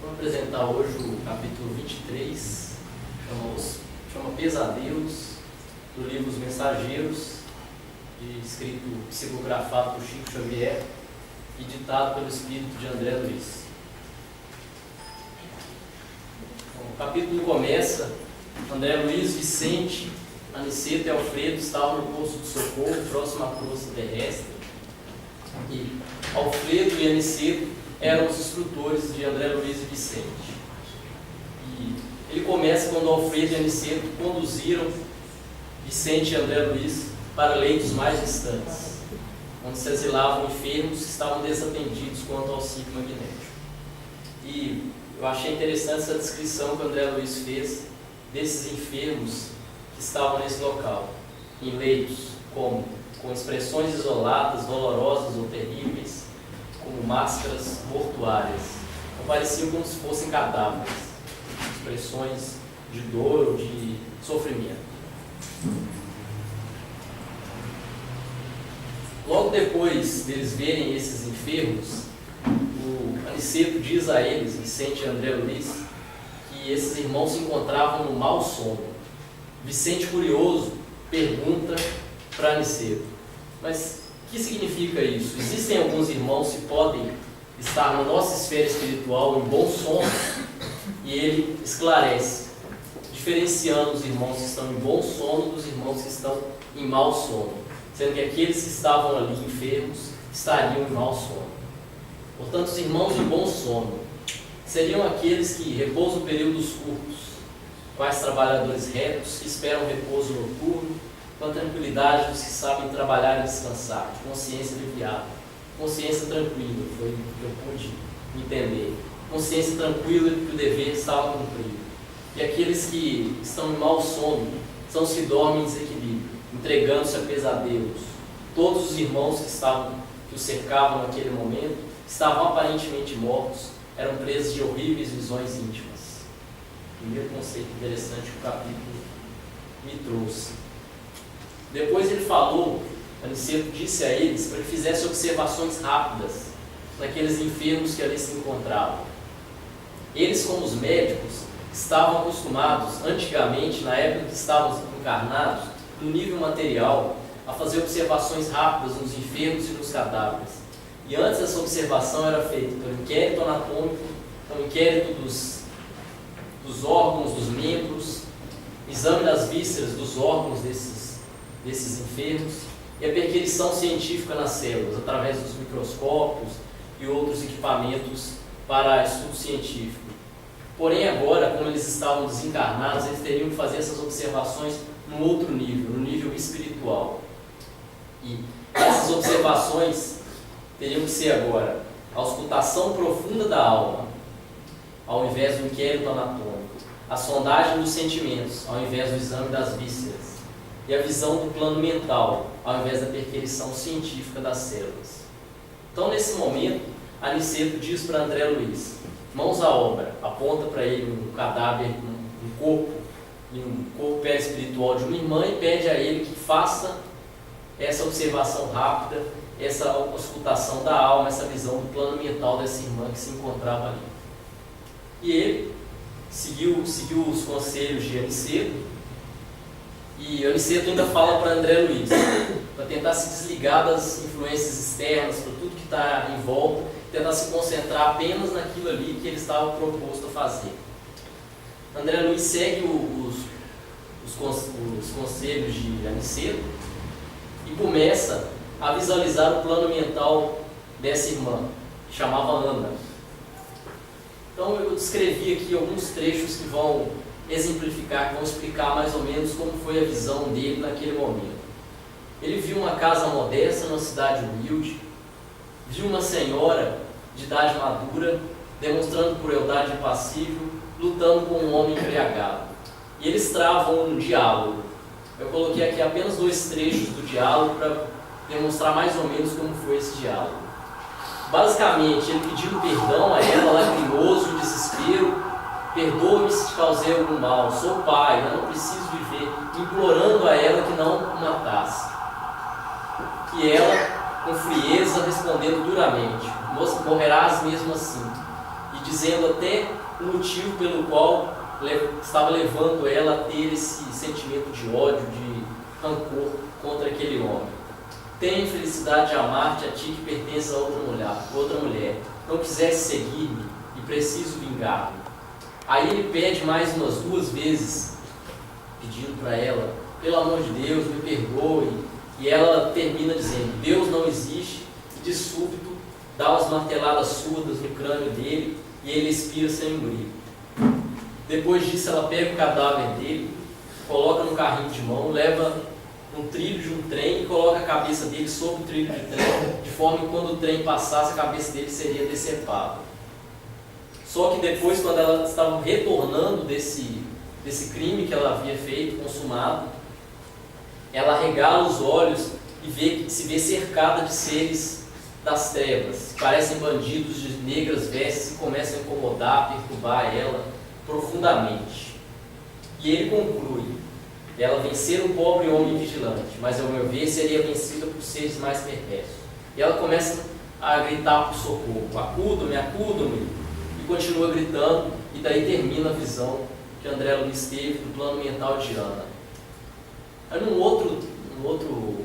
Vou apresentar hoje o capítulo 23, chama Pesadelos, do livro Os Mensageiros, escrito, psicografado por Chico Xavier e ditado pelo espírito de André Luiz. O capítulo começa: André Luiz, Vicente, Aniceto e Alfredo estavam no posto de socorro, próximo à crosta terrestre, e Alfredo e Aniceto eram os instrutores de André Luiz e Vicente. E ele começa quando Alfredo e Aniceto conduziram Vicente e André Luiz para leitos mais distantes, onde se asilavam enfermos que estavam desatendidos quanto ao ciclo magnético. E eu achei interessante essa descrição que André Luiz fez desses enfermos que estavam nesse local, em leitos com expressões isoladas, dolorosas ou terríveis, como máscaras mortuárias. Então, pareciam como se fossem cadáveres, expressões de dor ou de sofrimento. Logo depois deles verem esses enfermos, o Aniceto diz a eles, Vicente e André Luiz, que esses irmãos se encontravam no mau sono. Vicente, curioso, pergunta para Aniceto: mas o que significa isso? Existem alguns irmãos que podem estar na nossa esfera espiritual em bom sono? E ele esclarece, diferenciando os irmãos que estão em bom sono dos irmãos que estão em mau sono, sendo que aqueles que estavam ali enfermos estariam em mau sono. Portanto, os irmãos em bom sono seriam aqueles que repousam períodos curtos, quais trabalhadores retos que esperam repouso noturno, com a tranquilidade dos que sabem trabalhar e descansar, de consciência aliviada, consciência tranquila, foi o que eu pude entender. Consciência tranquila de que o dever estava cumprido. E aqueles que estão em mau sono são os que dormem em desequilíbrio, entregando-se a pesadelos. Todos os irmãos que o cercavam naquele momento estavam aparentemente mortos, eram presos de horríveis visões íntimas. Primeiro conceito interessante que o capítulo me trouxe. Depois ele falou, Aniceto disse a eles para que fizessem observações rápidas naqueles enfermos que ali se encontravam. Eles, como os médicos, estavam acostumados, antigamente, na época que estavam encarnados, no nível material, a fazer observações rápidas nos enfermos e nos cadáveres. E antes essa observação era feita pelo inquérito anatômico, pelo inquérito dos órgãos, dos membros, exame das vísceras dos órgãos desses enfermos e a perquisição científica nas células, através dos microscópios e outros equipamentos para estudo científico. Porém, agora, como eles estavam desencarnados, eles teriam que fazer essas observações num outro nível, no nível espiritual. E essas observações teriam que ser agora a auscultação profunda da alma, ao invés do inquérito anatômico, a sondagem dos sentimentos, ao invés do exame das vísceras, e a visão do plano mental, ao invés da perquisição científica das células. Então, nesse momento, Aniceto diz para André Luiz: mãos à obra, aponta para ele um cadáver, um corpo perispiritual de uma irmã e pede a ele que faça essa observação rápida, essa auscultação da alma, essa visão do plano mental dessa irmã que se encontrava ali. E ele seguiu os conselhos de Aniceto, e Aniceto ainda fala para André Luiz, para tentar se desligar das influências externas, para tudo que está em volta, tentar se concentrar apenas naquilo ali que ele estava proposto a fazer. André Luiz segue os conselhos de Aniceto e começa a visualizar o plano mental dessa irmã, que chamava Ana. Então eu descrevi aqui alguns trechos que vão exemplificar, que vão explicar mais ou menos como foi a visão dele naquele momento. Ele viu uma casa modesta numa cidade humilde, viu uma senhora de idade madura demonstrando crueldade impassível, lutando com um homem embriagado. E eles travam um diálogo. Eu coloquei aqui apenas 2 trechos do diálogo para demonstrar mais ou menos como foi esse diálogo. Basicamente, ele pediu perdão a ela, lacrimoso, em desespero: perdoa-me se te causei algum mal, sou pai, eu não preciso viver, implorando a ela que não o matasse. E ela, com frieza, respondendo duramente: morrerás mesmo assim. E dizendo até o motivo pelo qual estava levando ela a ter esse sentimento de ódio, de rancor contra aquele homem. Tenho felicidade de amar-te a ti que pertences a outra mulher. Não quisesse seguir-me e preciso vingar-me. Aí ele pede mais umas 2 vezes, pedindo para ela, pelo amor de Deus, me perdoe. E ela termina dizendo, Deus não existe, e de súbito dá umas marteladas surdas no crânio dele e ele expira sem um grito. Depois disso ela pega o cadáver dele, coloca no carrinho de mão, leva um trilho de um trem e coloca a cabeça dele sobre o trilho de trem, de forma que quando o trem passasse a cabeça dele seria decepada. Só que depois, quando ela estava retornando desse crime que ela havia feito, consumado, ela arregala os olhos e se vê cercada de seres das trevas, que parecem bandidos de negras vestes e começam a incomodar, a perturbar ela profundamente. E ele conclui, ela vencer um pobre homem vigilante, mas ao meu ver seria vencida por seres mais perversos. E ela começa a gritar por socorro, acuda-me, acuda-me, e continua gritando, e daí termina a visão que André Luiz teve do plano mental de Ana. Aí num outro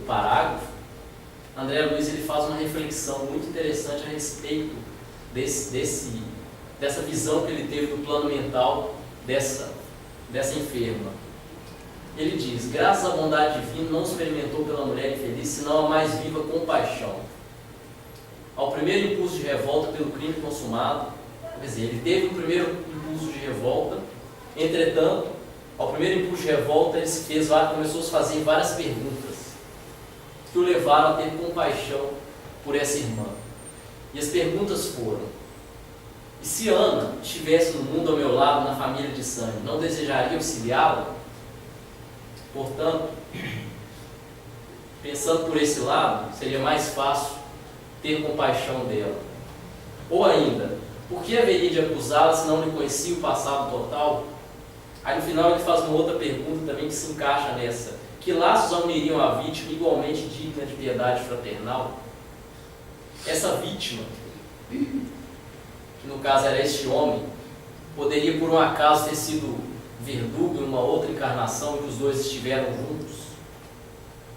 parágrafo, André Luiz ele faz uma reflexão muito interessante a respeito dessa visão que ele teve do plano mental dessa enferma. Ele diz, graças à bondade divina não experimentou pela mulher infeliz, senão a mais viva compaixão. Ao primeiro impulso de revolta pelo crime consumado, quer dizer, ele teve o primeiro impulso de revolta, entretanto, ao primeiro impulso de revolta, ele começou a se fazer várias perguntas que o levaram a ter compaixão por essa irmã. E as perguntas foram, e se Ana estivesse no mundo ao meu lado, na família de sangue, não desejaria auxiliá-la? Portanto, pensando por esse lado, seria mais fácil ter compaixão dela. Ou ainda, por que haveria de acusá-la se não lhe conhecia o passado total? Aí no final ele faz uma outra pergunta também que se encaixa nessa. Que laços a uniriam a vítima igualmente digna de piedade fraternal? Essa vítima, que no caso era este homem, poderia por um acaso ter sido verdugo em uma outra encarnação em que os dois estiveram juntos?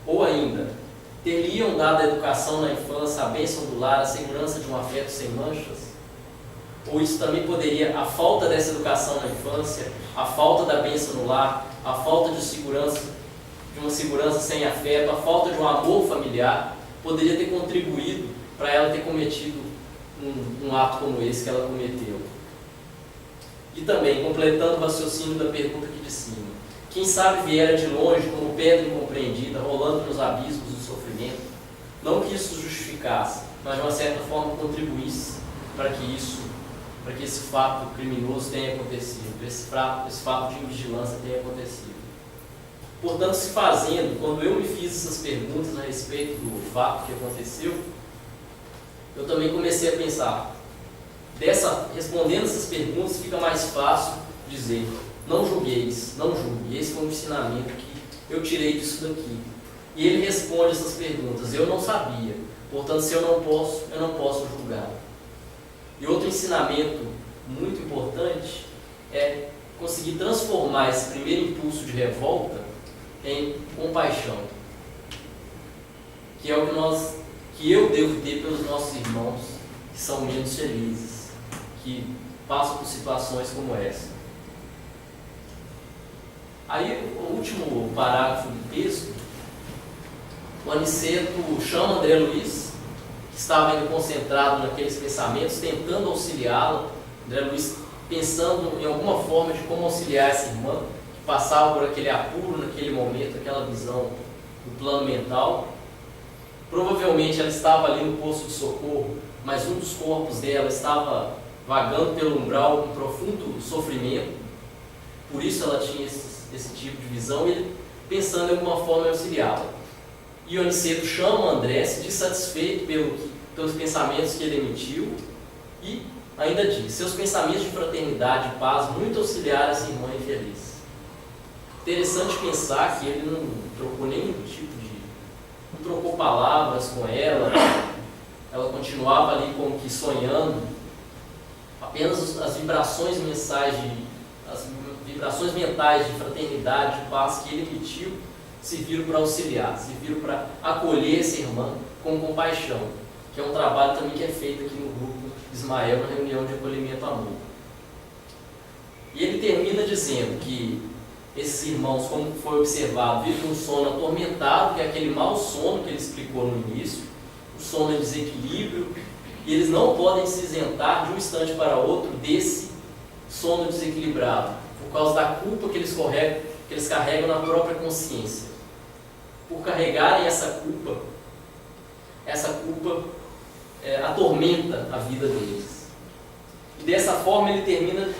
Ou ainda, teriam dado a educação na infância, a bênção do lar, a segurança de um afeto sem manchas? Ou isso também poderia, a falta dessa educação na infância, a falta da bênção no lar, a falta de uma segurança sem afeto, a falta de um amor familiar, poderia ter contribuído para ela ter cometido um ato como esse que ela cometeu. E também, completando o raciocínio da pergunta aqui de cima, quem sabe viera de longe como pedra incompreendida, rolando nos abismos do sofrimento, não que isso justificasse, mas de uma certa forma contribuísse para que esse fato criminoso tenha acontecido, esse fato de invigilância tenha acontecido. Portanto, se fazendo, quando eu me fiz essas perguntas a respeito do fato que aconteceu, eu também comecei a pensar, respondendo essas perguntas, fica mais fácil dizer, não julgueis, não julgue. Esse foi um ensinamento que eu tirei disso daqui. E ele responde essas perguntas, eu não sabia, portanto, se eu não posso julgar. E outro ensinamento muito importante é conseguir transformar esse primeiro impulso de revolta em compaixão, que é o que eu devo ter pelos nossos irmãos que são menos felizes, que passam por situações como essa. Aí, o último parágrafo do texto, o Aniceto chama André Luiz, que estava ainda concentrado naqueles pensamentos, tentando auxiliá-la. André Luiz pensando em alguma forma de como auxiliar essa irmã, que passava por aquele apuro naquele momento, aquela visão do plano mental. Provavelmente ela estava ali no posto de socorro, mas um dos corpos dela estava vagando pelo umbral com profundo sofrimento, por isso ela tinha esse tipo de visão, e ele pensando em alguma forma em auxiliá-la. E o Aniceto chama o André, se diz satisfeito pelos pensamentos que ele emitiu, e ainda diz, seus pensamentos de fraternidade e paz muito auxiliaram essa irmã infeliz. Interessante pensar que ele não trocou nenhum tipo não trocou palavras com ela continuava ali como que sonhando, Apenas as vibrações mentais de fraternidade, de paz que ele emitiu, serviram para auxiliar, serviram para acolher essa irmã com compaixão, que é um trabalho também que é feito aqui no grupo Ismael, na reunião de acolhimento amor. E ele termina dizendo que esses irmãos, como foi observado, vivem um sono atormentado, que é aquele mau sono que ele explicou no início, um sono em desequilíbrio, e eles não podem se isentar de um instante para outro desse sono desequilibrado, por causa da culpa que eles carregam na própria consciência. Por carregarem essa culpa atormenta a vida deles. E dessa forma ele termina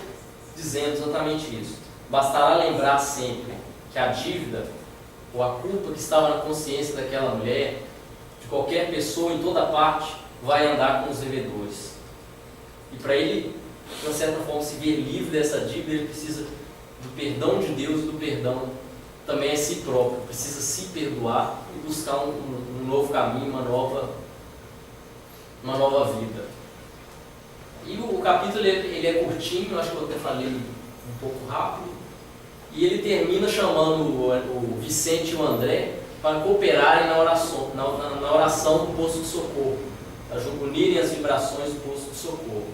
dizendo exatamente isso. Bastará lembrar sempre que a dívida ou a culpa que estava na consciência daquela mulher, de qualquer pessoa em toda parte, vai andar com os devedores. E para ele, de uma certa forma, se ver livre dessa dívida, ele precisa do perdão de Deus e do perdão também a si próprio. Precisa se perdoar e buscar um novo caminho, uma nova vida. E o capítulo ele é curtinho, acho que eu até falei um pouco rápido, e ele termina chamando o Vicente e o André para cooperarem na oração do posto de socorro, para unirem as vibrações do posto de socorro.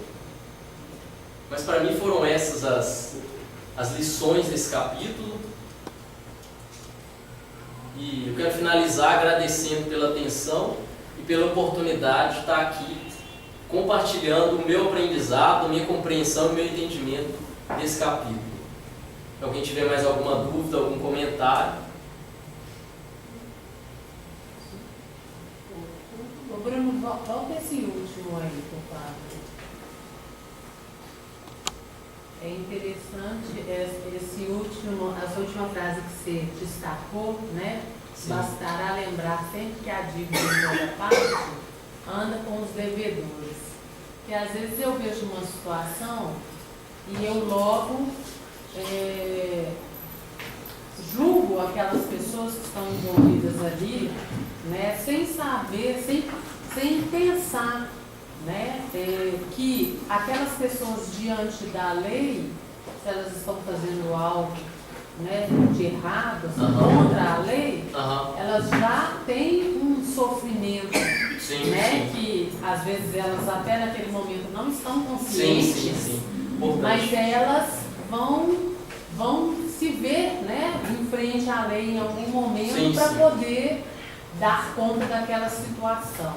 Mas para mim foram essas as lições desse capítulo, e eu quero finalizar agradecendo pela atenção e pela oportunidade de estar aqui compartilhando o meu aprendizado, a minha compreensão e o meu entendimento desse capítulo. Se alguém tiver mais alguma dúvida, algum comentário. Ô Bruno, volta esse último aí, por favor. É interessante essa última frase que você destacou, né? Sim. Bastará lembrar sempre que a dívida de toda parte anda com os devedores. Porque às vezes eu vejo uma situação e eu logo julgo aquelas pessoas que estão envolvidas ali, né, sem saber, sem pensar, né, que aquelas pessoas diante da lei, se elas estão fazendo algo, né, de errado, contra a lei, elas já têm um sofrimento, sim, né, sim. que às vezes elas até naquele momento não estão conscientes, sim. Mas elas vão se ver, né, em frente à lei em algum momento para poder dar conta daquela situação.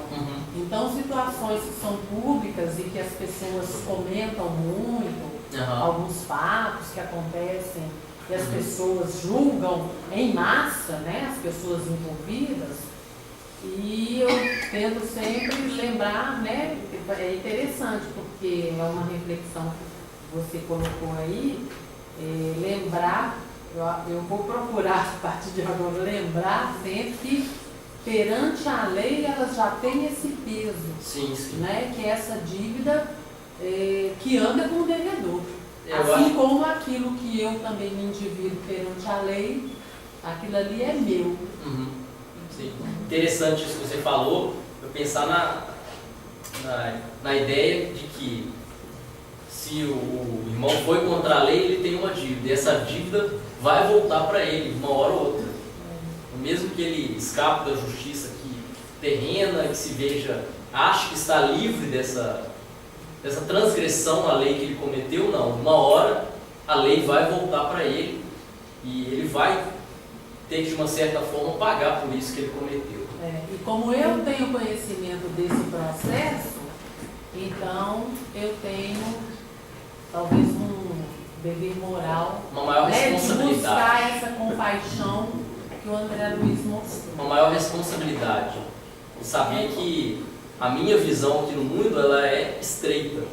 Então, situações que são públicas e que as pessoas comentam muito, alguns fatos que acontecem e as pessoas julgam em massa, né, as pessoas envolvidas, e eu tento sempre lembrar, né, é interessante porque é uma reflexão que você colocou aí, lembrar, eu vou procurar a partir de agora lembrar sempre que perante a lei elas já têm esse peso, né, que é essa dívida que anda com o devedor. Assim como aquilo que eu também me endivido perante a lei, aquilo ali é meu. Sim. Interessante isso que você falou, eu pensar na ideia de que se o irmão foi contra a lei, ele tem uma dívida, e essa dívida vai voltar para ele, uma hora ou outra. Mesmo que ele escape da justiça terrena, que se veja, ache que está livre dessa transgressão à lei que ele cometeu, não. Uma hora a lei vai voltar para ele e ele vai ter que, de uma certa forma, pagar por isso que ele cometeu. E como eu tenho conhecimento desse processo, então eu tenho talvez um dever moral, uma maior responsabilidade, de buscar essa compaixão que o André Luiz mostrou. Uma maior responsabilidade. E saber que a minha visão aqui no mundo ela é estreita.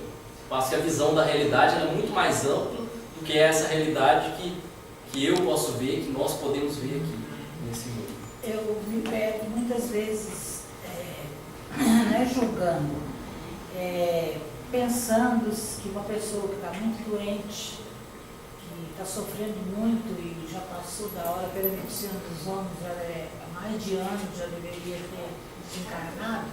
Mas que a visão da realidade ela é muito mais ampla do que essa realidade que eu posso ver, que nós podemos ver aqui nesse mundo. Eu me pego muitas vezes não é julgando, pensando que uma pessoa que está muito doente, que está sofrendo muito e já passou da hora pela medicina dos homens, há mais de anos já deveria ter desencarnado,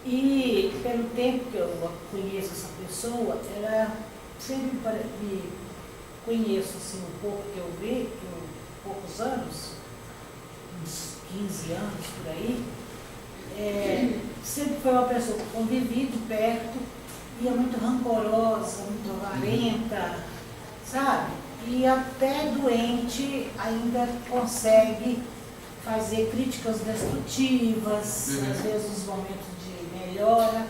E pelo tempo que eu conheço essa pessoa, ela sempre me conheço assim, um pouco que eu vi, poucos anos, uns 15 anos por aí, sempre foi uma pessoa que convivi de perto, e é muito rancorosa, muito avarenta, sabe? E até doente ainda consegue fazer críticas destrutivas, às vezes nos momentos de melhora,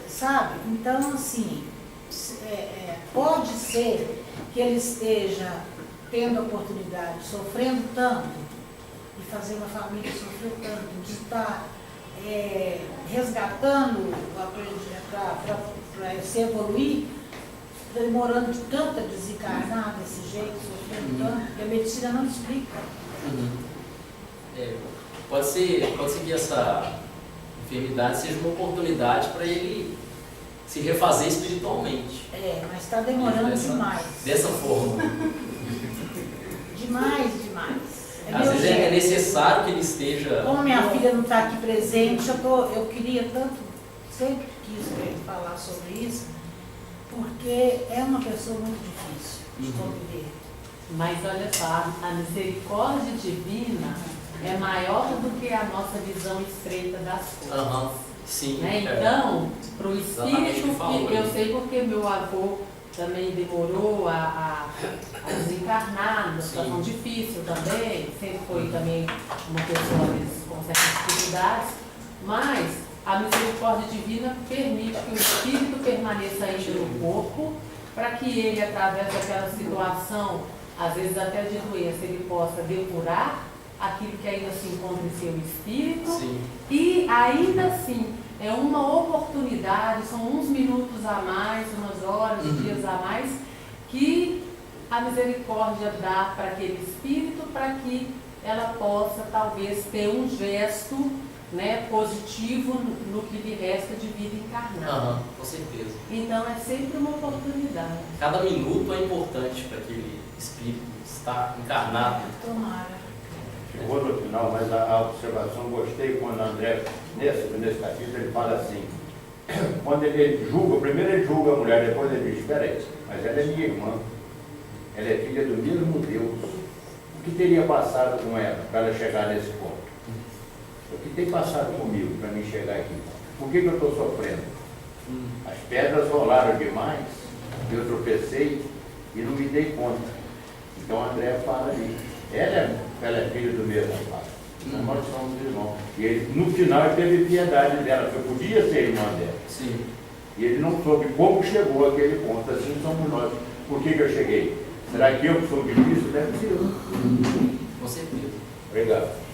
sabe? Então, assim, pode ser que ele esteja tendo a oportunidade, sofrendo tanto, e fazer uma família sofrer tanto, de estar resgatando para se evoluir, demorando de tanto a desencarnar desse jeito, sofrendo tanto, que a medicina não explica. Pode ser que essa enfermidade seja uma oportunidade para ele se refazer espiritualmente. Mas está demorando demais. Dessa forma. Demais. Às vezes é necessário que ele esteja... Como minha filha não está aqui presente, eu queria tanto, sempre quis falar sobre isso, porque é uma pessoa muito difícil de conviver. Mas olha só, a misericórdia divina é maior do que a nossa visão estreita das coisas. Sim. Né? Então, para o espírito, eu sei porque meu avô também demorou a desencarnar, numa situação difícil também, sempre foi também uma pessoa às vezes, com certas dificuldades, mas a misericórdia divina permite que o espírito permaneça ainda no corpo, para que ele, através daquela situação, às vezes até de doença, ele possa depurar aquilo que ainda se encontra em seu espírito. Sim. E ainda assim é uma oportunidade, são uns minutos a mais, umas horas, dias a mais, que a misericórdia dá para aquele espírito, para que ela possa talvez ter um gesto, né, positivo no que lhe resta de vida encarnada. Com certeza. Então é sempre uma oportunidade. Cada minuto é importante para aquele espírito estar encarnado. Tomara. Chegou no final, mas a observação, gostei quando André, nesse capítulo, ele fala assim, quando ele julga, primeiro ele julga a mulher, depois ele diz, espera aí, mas ela é minha irmã, ela é filha do mesmo Deus, o que teria passado com ela para ela chegar nesse ponto? O que tem passado comigo para mim chegar aqui? Por que eu estou sofrendo? As pedras rolaram demais, eu tropecei e não me dei conta. Então André fala ali, ela é filha do mesmo pai. Nós somos irmãos. E ele, no final ele teve piedade dela, porque podia ser irmã dela. Sim. E ele não soube como chegou àquele ponto. Assim somos nós. Por que eu cheguei? Será que eu que sou difícil? Deve ser eu. Com certeza. Obrigado.